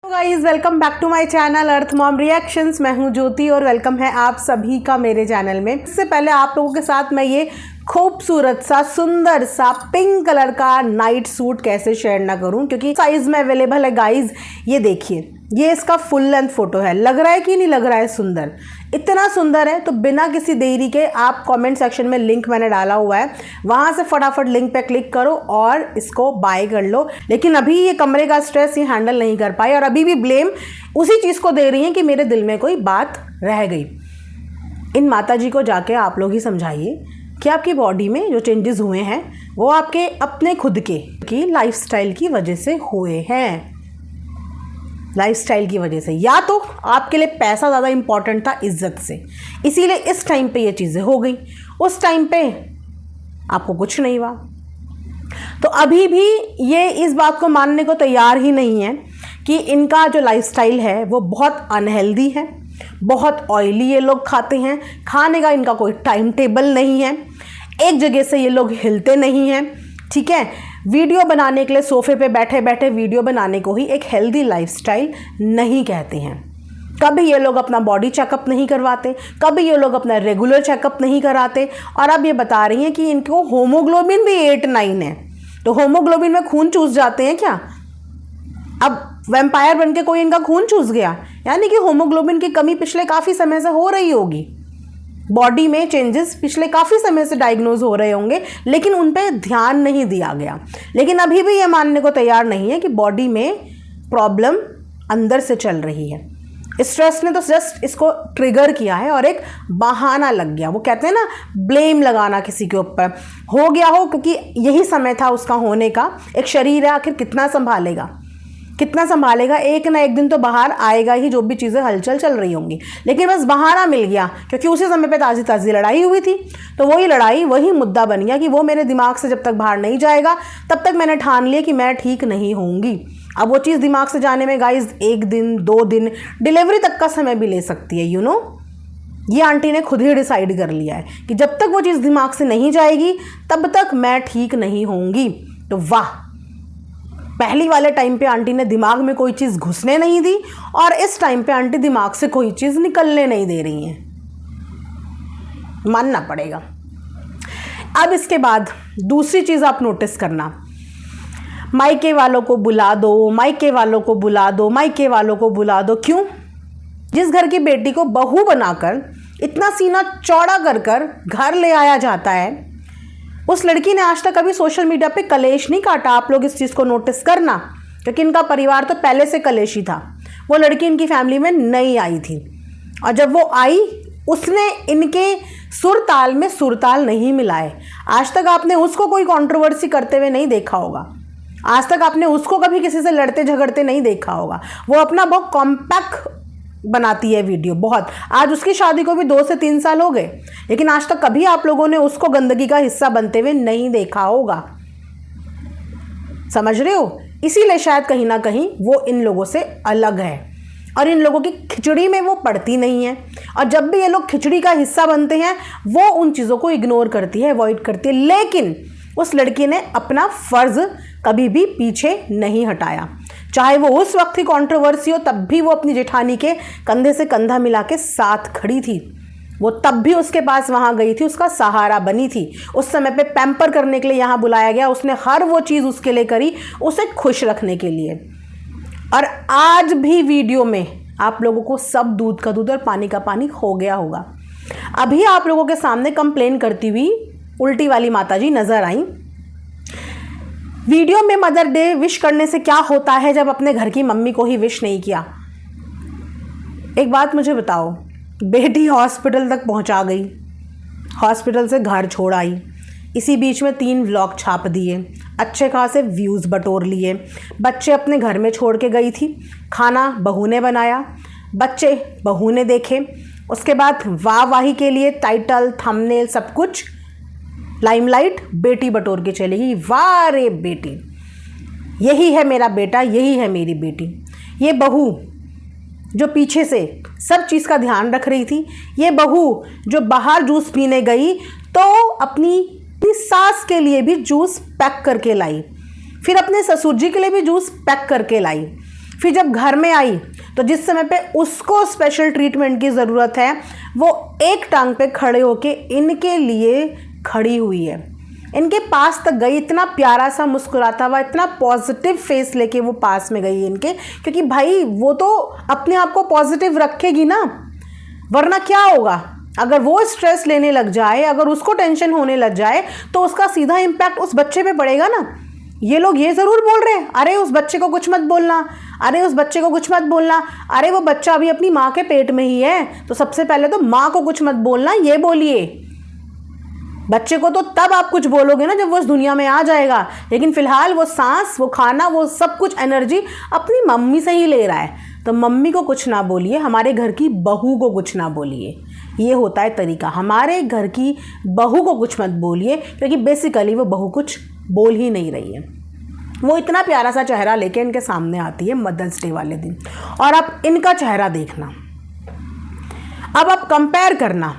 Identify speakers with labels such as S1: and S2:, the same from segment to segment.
S1: Guys welcome back to my channel earth mom reactions. मैं हूं ज्योति और वेलकम है आप सभी का मेरे चैनल में। इससे पहले आप लोगों के साथ मैं ये खूबसूरत सा सुंदर सा पिंक कलर का नाइट सूट कैसे शेयर ना करूं, क्योंकि साइज में अवेलेबल है गाइस। ये देखिए, ये इसका फुल लेंथ फोटो है। लग रहा है कि नहीं लग रहा है सुंदर? इतना सुंदर है तो बिना किसी देरी के आप कमेंट सेक्शन में लिंक मैंने डाला हुआ है, वहां से फटाफट लिंक पे क्लिक करो और इसको बाय कर लो। लेकिन अभी ये कमरे का स्ट्रेस ये हैंडल नहीं कर पाई और अभी भी ब्लेम उसी चीज़ को दे रही हैं कि मेरे दिल में कोई बात रह गई। इन माता जी को जाके आप लोग ही समझाइए कि आपकी बॉडी में जो चेंजेस हुए हैं वो आपके अपने खुद के लाइफस्टाइल की वजह से हुए हैं। लाइफस्टाइल की वजह से, या तो आपके लिए पैसा ज़्यादा इंपॉर्टेंट था इज्जत से, इसीलिए इस टाइम पे ये चीज़ें हो गई। उस टाइम पे आपको कुछ नहीं हुआ, तो अभी भी ये इस बात को मानने को तैयार ही नहीं है कि इनका जो लाइफस्टाइल है वो बहुत अनहेल्दी है, बहुत ऑयली ये लोग खाते हैं। खाने का इनका कोई टाइम टेबल नहीं है, एक जगह से ये लोग हिलते नहीं हैं। ठीक है, वीडियो बनाने के लिए सोफे पे बैठे बैठे वीडियो बनाने को ही एक हेल्दी लाइफस्टाइल नहीं कहते हैं। कभी ये लोग अपना बॉडी चेकअप नहीं करवाते, कभी ये लोग अपना रेगुलर चेकअप नहीं कराते, और अब ये बता रही हैं कि इनको होमोग्लोबिन भी 8-9 है। तो होमोग्लोबिन में खून चूस जाते हैं क्या? अब वैम्पायर बन के कोई इनका खून चूस गया, यानी कि होमोग्लोबिन की कमी पिछले काफ़ी समय से हो रही होगी। बॉडी में चेंजेस पिछले काफ़ी समय से डायग्नोज हो रहे होंगे, लेकिन उन पे ध्यान नहीं दिया गया। लेकिन अभी भी ये मानने को तैयार नहीं है कि बॉडी में प्रॉब्लम अंदर से चल रही है। स्ट्रेस ने तो जस्ट इसको ट्रिगर किया है और एक बहाना लग गया। वो कहते हैं ना, ब्लेम लगाना किसी के ऊपर। हो गया हो क्योंकि यही समय था उसका होने का। एक शरीर है, आखिर कितना संभालेगा, कितना संभालेगा? एक ना एक दिन तो बाहर आएगा ही, जो भी चीज़ें हलचल चल रही होंगी। लेकिन बस बहाना मिल गया, क्योंकि उसी समय पे ताज़ी ताज़ी लड़ाई हुई थी, तो वही लड़ाई वही मुद्दा बन गया कि वो मेरे दिमाग से जब तक बाहर नहीं जाएगा तब तक मैंने ठान लिया कि मैं ठीक नहीं होंगी। अब वो चीज़ दिमाग से जाने में गाइज 1 दिन 2 दिन, डिलीवरी तक का समय भी ले सकती है। ये आंटी ने खुद ही डिसाइड कर लिया है कि जब तक वो चीज़ दिमाग से नहीं जाएगी तब तक मैं ठीक नहीं होंगी। तो वाह, पहली वाले टाइम पे आंटी ने दिमाग में कोई चीज़ घुसने नहीं दी, और इस टाइम पे आंटी दिमाग से कोई चीज़ निकलने नहीं दे रही हैं। मानना पड़ेगा। अब इसके बाद दूसरी चीज़ आप नोटिस करना, मायके वालों को बुला दो, मायके वालों को बुला दो, मायके वालों को बुला दो। क्यों? जिस घर की बेटी को बहू बनाकर इतना सीना चौड़ा कर कर घर ले आया जाता है, उस लड़की ने आज तक कभी सोशल मीडिया पे कलेश नहीं काटा। आप लोग इस चीज़ को नोटिस करना, क्योंकि इनका परिवार तो पहले से कलेशी था। वो लड़की इनकी फैमिली में नई आई थी, और जब वो आई उसने इनके सुरताल में सुरताल नहीं मिलाए। आज तक आपने उसको कोई कंट्रोवर्सी करते हुए नहीं देखा होगा, आज तक आपने उसको कभी किसी से लड़ते झगड़ते नहीं देखा होगा। वो अपना बहुत कॉम्पैक्ट बनाती है वीडियो, बहुत। आज उसकी शादी को भी 2 से 3 साल हो गए, लेकिन आज तक कभी आप लोगों ने उसको गंदगी का हिस्सा बनते हुए नहीं देखा होगा। समझ रहे हो? इसीलिए शायद कहीं ना कहीं वो इन लोगों से अलग है, और इन लोगों की खिचड़ी में वो पड़ती नहीं है। और जब भी ये लोग खिचड़ी का हिस्सा बनते हैं वो उन चीज़ों को इग्नोर करती है, अवॉइड करती है। लेकिन उस लड़की ने अपना फ़र्ज़ कभी भी पीछे नहीं हटाया। चाहे वो उस वक्त ही कंट्रोवर्सी हो, तब भी वो अपनी जेठानी के कंधे से कंधा मिला के साथ खड़ी थी। वो तब भी उसके पास वहाँ गई थी, उसका सहारा बनी थी। उस समय पे पैम्पर करने के लिए यहाँ बुलाया गया, उसने हर वो चीज़ उसके लिए करी, उसे खुश रखने के लिए। और आज भी वीडियो में आप लोगों को सब दूध का दूध और पानी का पानी हो गया होगा। अभी आप लोगों के सामने कंप्लेन करती हुई उल्टी वाली माताजी नजर आई। वीडियो में मदर डे विश करने से क्या होता है जब अपने घर की मम्मी को ही विश नहीं किया? एक बात मुझे बताओ, बेटी हॉस्पिटल तक पहुंचा गई, हॉस्पिटल से घर छोड़ आई, इसी बीच में 3 व्लॉग छाप दिए, अच्छे खासे व्यूज़ बटोर लिए। बच्चे अपने घर में छोड़ के गई थी, खाना बहू ने बनाया, बच्चे बहू ने देखे। उसके बाद वाह वाही के लिए टाइटल, थंबनेल, सब कुछ लाइमलाइट बेटी बटोर के चली गई। वाह रे बेटी, यही है मेरा बेटा, यही है मेरी बेटी। ये बहू जो पीछे से सब चीज़ का ध्यान रख रही थी, ये बहू जो बाहर जूस पीने गई तो अपनी सास के लिए भी जूस पैक करके लाई, फिर अपने ससुर जी के लिए भी जूस पैक करके लाई। फिर जब घर में आई तो जिस समय पे उसको स्पेशल ट्रीटमेंट की ज़रूरत है वो एक टांग पे खड़े होके इनके लिए खड़ी हुई है, इनके पास तक गई, इतना प्यारा सा मुस्कुराता हुआ, इतना पॉजिटिव फेस लेके वो पास में गई इनके, क्योंकि भाई वो तो अपने आप को पॉजिटिव रखेगी ना, वरना क्या होगा अगर वो स्ट्रेस लेने लग जाए, अगर उसको टेंशन होने लग जाए तो उसका सीधा इम्पैक्ट उस बच्चे पे पड़ेगा ना। ये लोग ये ज़रूर बोल रहे हैं, अरे उस बच्चे को कुछ मत बोलना, अरे उस बच्चे को कुछ मत बोलना, अरे वो बच्चा अभी अपनी माँ के पेट में ही है, तो सबसे पहले तो माँ को कुछ मत बोलना ये बोलिए। बच्चे को तो तब आप कुछ बोलोगे ना जब वो इस दुनिया में आ जाएगा, लेकिन फ़िलहाल वो सांस, वो खाना, वो सब कुछ एनर्जी अपनी मम्मी से ही ले रहा है। तो मम्मी को कुछ ना बोलिए, हमारे घर की बहू को कुछ ना बोलिए, ये होता है तरीका। हमारे घर की बहू को कुछ मत बोलिए, क्योंकि बेसिकली वो बहू कुछ बोल ही नहीं रही है। वो इतना प्यारा सा चेहरा लेके इनके सामने आती है मदर्स डे वाले दिन, और आप इनका चेहरा देखना। अब आप कंपेयर करना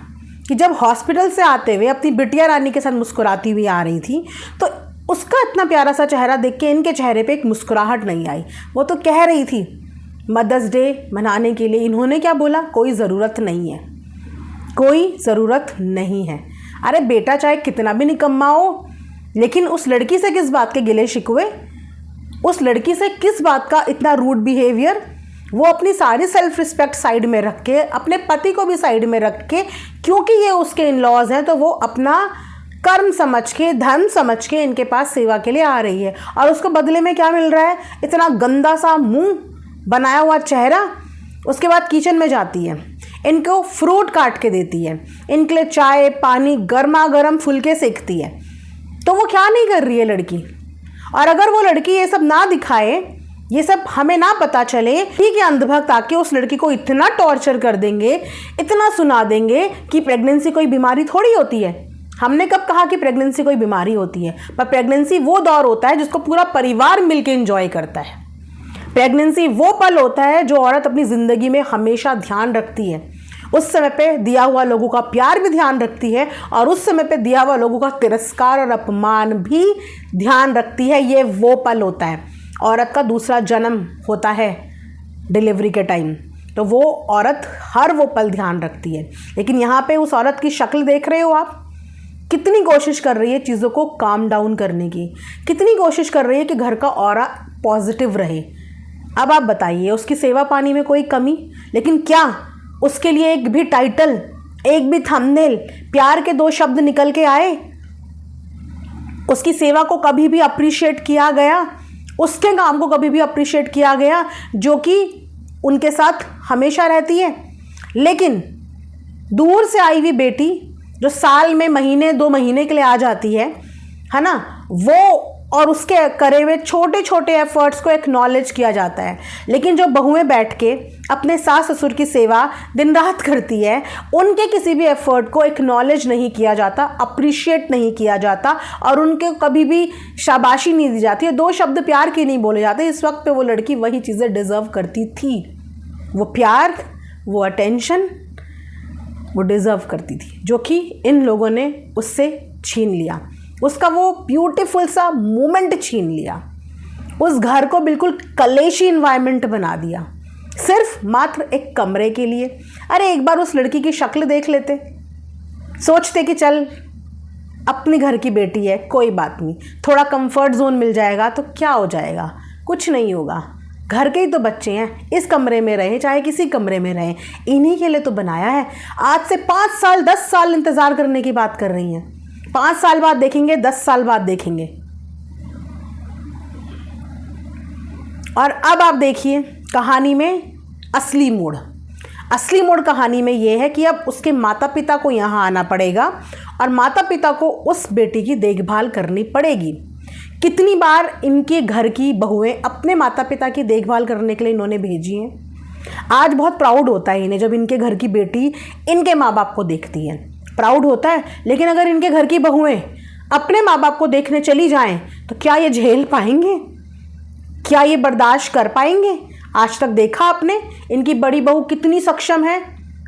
S1: कि जब हॉस्पिटल से आते हुए अपनी बिटिया रानी के साथ मुस्कुराती हुई आ रही थी तो उसका इतना प्यारा सा चेहरा देख के इनके चेहरे पे एक मुस्कुराहट नहीं आई। वो तो कह रही थी मदर्स डे मनाने के लिए, इन्होंने क्या बोला, कोई ज़रूरत नहीं है, कोई ज़रूरत नहीं है। अरे बेटा चाहे कितना भी निकम्मा हो, लेकिन उस लड़की से किस बात के गिले शिकवे, उस लड़की से किस बात का इतना रूड बिहेवियर। वो अपनी सारी सेल्फ रिस्पेक्ट साइड में रख के, अपने पति को भी साइड में रख के, क्योंकि ये उसके इन लॉज हैं तो वो अपना कर्म समझ के, धर्म समझ के इनके पास सेवा के लिए आ रही है, और उसको बदले में क्या मिल रहा है, इतना गंदा सा मुंह, बनाया हुआ चेहरा। उसके बाद किचन में जाती है, इनको फ्रूट काट के देती है, इनके लिए चाय पानी गर्मा गर्म फुलके सेकती है। तो वो क्या नहीं कर रही है लड़की। और अगर वो लड़की ये सब ना दिखाए, ये सब हमें ना पता चले, ठीक है, अंधभक्त आके उस लड़की को इतना टॉर्चर कर देंगे, इतना सुना देंगे कि प्रेगनेंसी कोई बीमारी थोड़ी होती है। हमने कब कहा कि प्रेगनेंसी कोई बीमारी होती है? पर प्रेगनेंसी वो दौर होता है जिसको पूरा परिवार मिलकर एंजॉय करता है। प्रेगनेंसी वो पल होता है जो औरत अपनी ज़िंदगी में हमेशा ध्यान रखती है। उस समय पे दिया हुआ लोगों का प्यार भी ध्यान रखती है, और उस समय पे दिया हुआ लोगों का तिरस्कार और अपमान भी ध्यान रखती है। ये वो पल होता है, औरत का दूसरा जन्म होता है डिलीवरी के टाइम, तो वो औरत हर वो पल ध्यान रखती है। लेकिन यहाँ पे उस औरत की शक्ल देख रहे हो आप, कितनी कोशिश कर रही है चीज़ों को काम डाउन करने की, कितनी कोशिश कर रही है कि घर का ऑरा पॉजिटिव रहे। अब आप बताइए, उसकी सेवा पानी में कोई कमी? लेकिन क्या उसके लिए एक भी टाइटल, एक भी थंबनेल, प्यार के 2 शब्द निकल के आए? उसकी सेवा को कभी भी अप्रिशिएट किया गया? उसके काम को कभी भी अप्रिशिएट किया गया जो कि उनके साथ हमेशा रहती है? लेकिन दूर से आई हुई बेटी जो साल में महीने 2 महीने के लिए आ जाती है ना, वो और उसके करे हुए छोटे छोटे एफर्ट्स को एक्नॉलेज किया जाता है। लेकिन जो बहुएं बैठ के अपने सास ससुर की सेवा दिन रात करती है, उनके किसी भी एफर्ट को एक्नॉलेज नहीं किया जाता, अप्रिशिएट नहीं किया जाता, और उनके कभी भी शाबाशी नहीं दी जाती है, 2 शब्द प्यार के नहीं बोले जाते। इस वक्त पे वो लड़की वही चीज़ें डिज़र्व करती थी, वो प्यार, वो अटेंशन वो डिज़र्व करती थी, जो कि इन लोगों ने उससे छीन लिया। उसका वो ब्यूटीफुल सा मोमेंट छीन लिया, उस घर को बिल्कुल कलेशी इन्वायरमेंट बना दिया, सिर्फ मात्र एक कमरे के लिए। अरे एक बार उस लड़की की शक्ल देख लेते, सोचते कि चल अपनी घर की बेटी है, कोई बात नहीं, थोड़ा कंफर्ट जोन मिल जाएगा तो क्या हो जाएगा, कुछ नहीं होगा, घर के ही तो बच्चे हैं, इस कमरे में रहें चाहे किसी कमरे में रहें, इन्हीं के लिए तो बनाया है। आज से 5 साल 10 साल इंतज़ार करने की बात कर रही हैं। 5 साल बाद देखेंगे, 10 साल बाद देखेंगे। और अब आप देखिए कहानी में असली मोड़। असली मोड़ कहानी में ये है कि अब उसके माता पिता को यहाँ आना पड़ेगा और माता पिता को उस बेटी की देखभाल करनी पड़ेगी। कितनी बार इनके घर की बहुएं अपने माता पिता की देखभाल करने के लिए इन्होंने भेजी हैं। आज बहुत प्राउड होता है इन्हें जब इनके घर की बेटी इनके माँ बाप को देखती है, प्राउड होता है। लेकिन अगर इनके घर की बहुएं अपने माँ बाप को देखने चली जाएं तो क्या ये झेल पाएंगे, क्या ये बर्दाश्त कर पाएंगे? आज तक देखा आपने इनकी बड़ी बहू कितनी सक्षम है,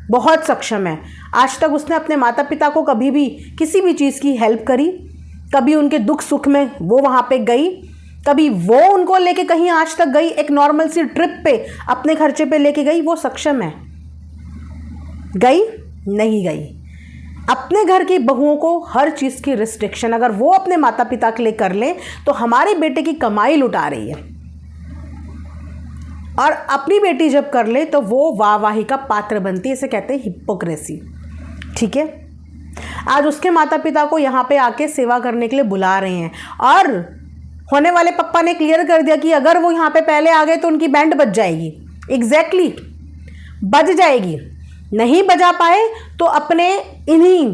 S1: बहुत सक्षम है। आज तक उसने अपने माता पिता को कभी भी किसी भी चीज़ की हेल्प करी, कभी उनके दुख सुख में वो वहाँ पे गई, कभी वो उनको लेके कहीं आज तक गई, एक नॉर्मल सी ट्रिप पे अपने खर्चे पे लेके गई? वो सक्षम है? गई? नहीं गई। अपने घर की बहुओं को हर चीज़ की रिस्ट्रिक्शन अगर वो अपने माता पिता के लिए कर ले तो हमारे बेटे की कमाई लुटा रही है, और अपनी बेटी जब कर ले तो वो वाहवाही का पात्र बनती है। इसे कहते हैं हिपोक्रेसी। ठीक है, आज उसके माता पिता को यहाँ पे आके सेवा करने के लिए बुला रहे हैं, और होने वाले पप्पा ने क्लियर कर दिया कि अगर वो यहाँ पे पहले आ गए तो उनकी बैंड बज जाएगी। एग्जैक्टली बज जाएगी। नहीं बजा पाए तो अपने इन्हीं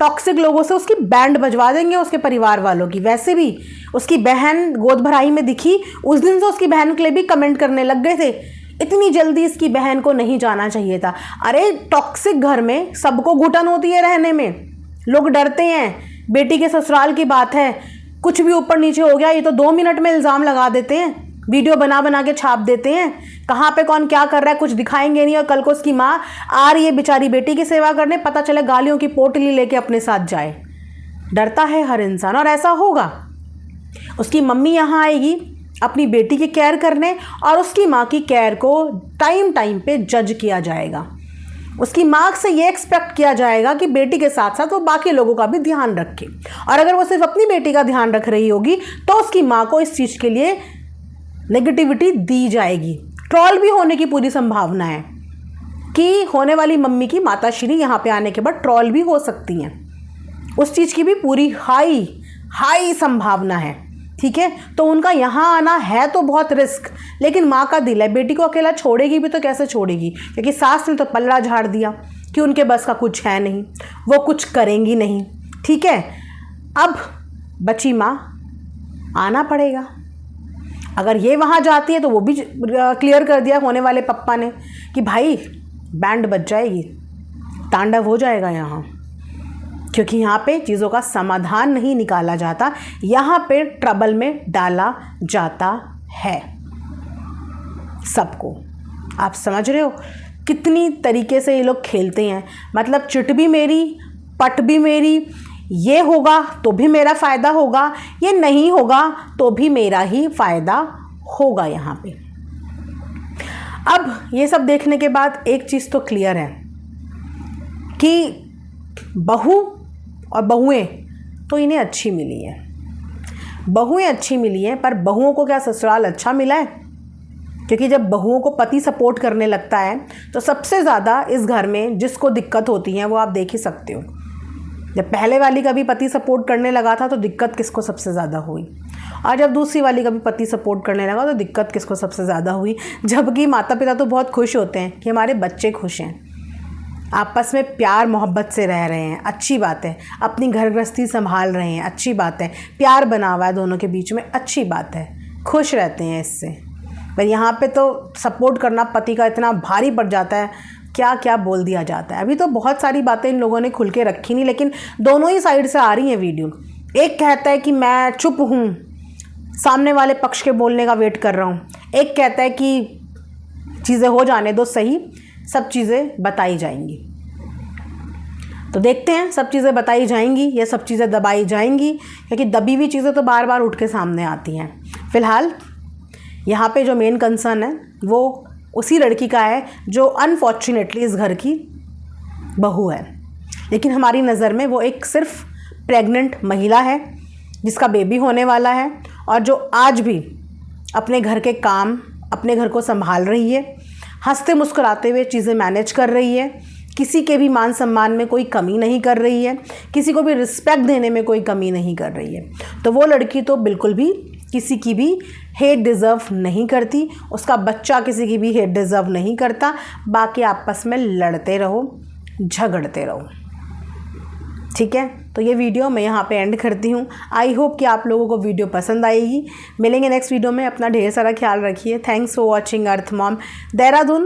S1: टॉक्सिक लोगों से उसकी बैंड बजवा देंगे, उसके परिवार वालों की। वैसे भी उसकी बहन गोद भराई में दिखी, उस दिन से उसकी बहन के लिए भी कमेंट करने लग गए थे, इतनी जल्दी इसकी बहन को नहीं जाना चाहिए था। अरे टॉक्सिक घर में सबको घुटन होती है रहने में, लोग डरते हैं। बेटी के ससुराल की बात है, कुछ भी ऊपर नीचे हो गया ये तो 2 मिनट में इल्ज़ाम लगा देते हैं, वीडियो बना बना के छाप देते हैं, कहाँ पे कौन क्या कर रहा है कुछ दिखाएंगे नहीं, और कल को उसकी माँ आ रही है बेचारी बेटी की सेवा करने, पता चले गालियों की पोटली लेके अपने साथ जाए। डरता है हर इंसान, और ऐसा होगा। उसकी मम्मी यहाँ आएगी अपनी बेटी की केयर करने, और उसकी माँ की केयर को टाइम टाइम पे जज किया जाएगा। उसकी माँ से ये एक्सपेक्ट किया जाएगा कि बेटी के साथ साथ वो बाकी लोगों का भी ध्यान रखे, और अगर वो सिर्फ अपनी बेटी का ध्यान रख रही होगी तो उसकी माँ को इस चीज़ के लिए नेगेटिविटी दी जाएगी। ट्रॉल भी होने की पूरी संभावना है कि होने वाली मम्मी की माताश्री यहाँ पे आने के बाद ट्रॉल भी हो सकती हैं, उस चीज़ की भी पूरी हाई संभावना है। ठीक है, तो उनका यहाँ आना है तो बहुत रिस्क, लेकिन माँ का दिल है, बेटी को अकेला छोड़ेगी भी तो कैसे छोड़ेगी, क्योंकि सास ने तो पल्ला झाड़ दिया कि उनके बस का कुछ है नहीं, वो कुछ करेंगी नहीं। ठीक है, अब बची माँ, आना पड़ेगा। अगर ये वहाँ जाती है तो वो भी क्लियर कर दिया होने वाले पप्पा ने कि भाई बैंड बज जाएगी, तांडव हो जाएगा यहाँ, क्योंकि यहाँ पे चीज़ों का समाधान नहीं निकाला जाता, यहाँ पे ट्रबल में डाला जाता है सबको। आप समझ रहे हो कितनी तरीके से ये लोग खेलते हैं, मतलब चिट भी मेरी पट भी मेरी, ये होगा तो भी मेरा फ़ायदा होगा, ये नहीं होगा तो भी मेरा ही फ़ायदा होगा यहाँ पे। अब ये सब देखने के बाद एक चीज़ तो क्लियर है कि बहू और बहुएं तो इन्हें अच्छी मिली है, बहुएं अच्छी मिली हैं, पर बहुओं को क्या ससुराल अच्छा मिला है? क्योंकि जब बहुओं को पति सपोर्ट करने लगता है तो सबसे ज़्यादा इस घर में जिसको दिक्कत होती है वो आप देख ही सकते हो। जब पहले वाली का भी पति सपोर्ट करने लगा था तो दिक्कत किसको सबसे ज़्यादा हुई, और जब दूसरी वाली का भी पति सपोर्ट करने लगा तो दिक्कत किसको सबसे ज़्यादा हुई। जबकि माता पिता तो बहुत खुश होते हैं कि हमारे बच्चे खुश हैं, आपस में प्यार मोहब्बत से रह रहे हैं, अच्छी बात है, अपनी घर गृहस्थी संभाल रहे हैं, अच्छी बात है, प्यार बना हुआ है दोनों के बीच में, अच्छी बात है, खुश रहते हैं इससे। पर यहाँ पे तो सपोर्ट करना पति का इतना भारी पड़ जाता है, क्या क्या बोल दिया जाता है। अभी तो बहुत सारी बातें इन लोगों ने खुल के रखी नहीं, लेकिन दोनों ही साइड से आ रही हैं वीडियो। एक कहता है कि मैं चुप हूँ, सामने वाले पक्ष के बोलने का वेट कर रहा हूँ, एक कहता है कि चीज़ें हो जाने दो सही, सब चीज़ें बताई जाएंगी। तो देखते हैं सब चीज़ें बताई जाएंगी या सब चीज़ें दबाई जाएंगी, क्योंकि दबी हुई चीज़ें तो बार बार उठ के सामने आती हैं। फ़िलहाल यहाँ पे जो मेन कंसर्न है वो उसी लड़की का है जो अनफॉर्चुनेटली इस घर की बहू है, लेकिन हमारी नज़र में वो एक सिर्फ प्रेग्नेंट महिला है जिसका बेबी होने वाला है, और जो आज भी अपने घर के काम, अपने घर को संभाल रही है, हंसते मुस्कुराते हुए चीज़ें मैनेज कर रही है, किसी के भी मान सम्मान में कोई कमी नहीं कर रही है, किसी को भी रिस्पेक्ट देने में कोई कमी नहीं कर रही है। तो वो लड़की तो बिल्कुल भी किसी की भी हेट डिज़र्व नहीं करती, उसका बच्चा किसी की भी हेट डिज़र्व नहीं करता। बाकी आपस में लड़ते रहो, झगड़ते रहो। ठीक है, तो ये वीडियो मैं यहाँ पे एंड करती हूँ। आई होप कि आप लोगों को वीडियो पसंद आएगी। मिलेंगे नेक्स्ट वीडियो में, अपना ढेर सारा ख्याल रखिए। Thanks for watching earth mom, Dehradun.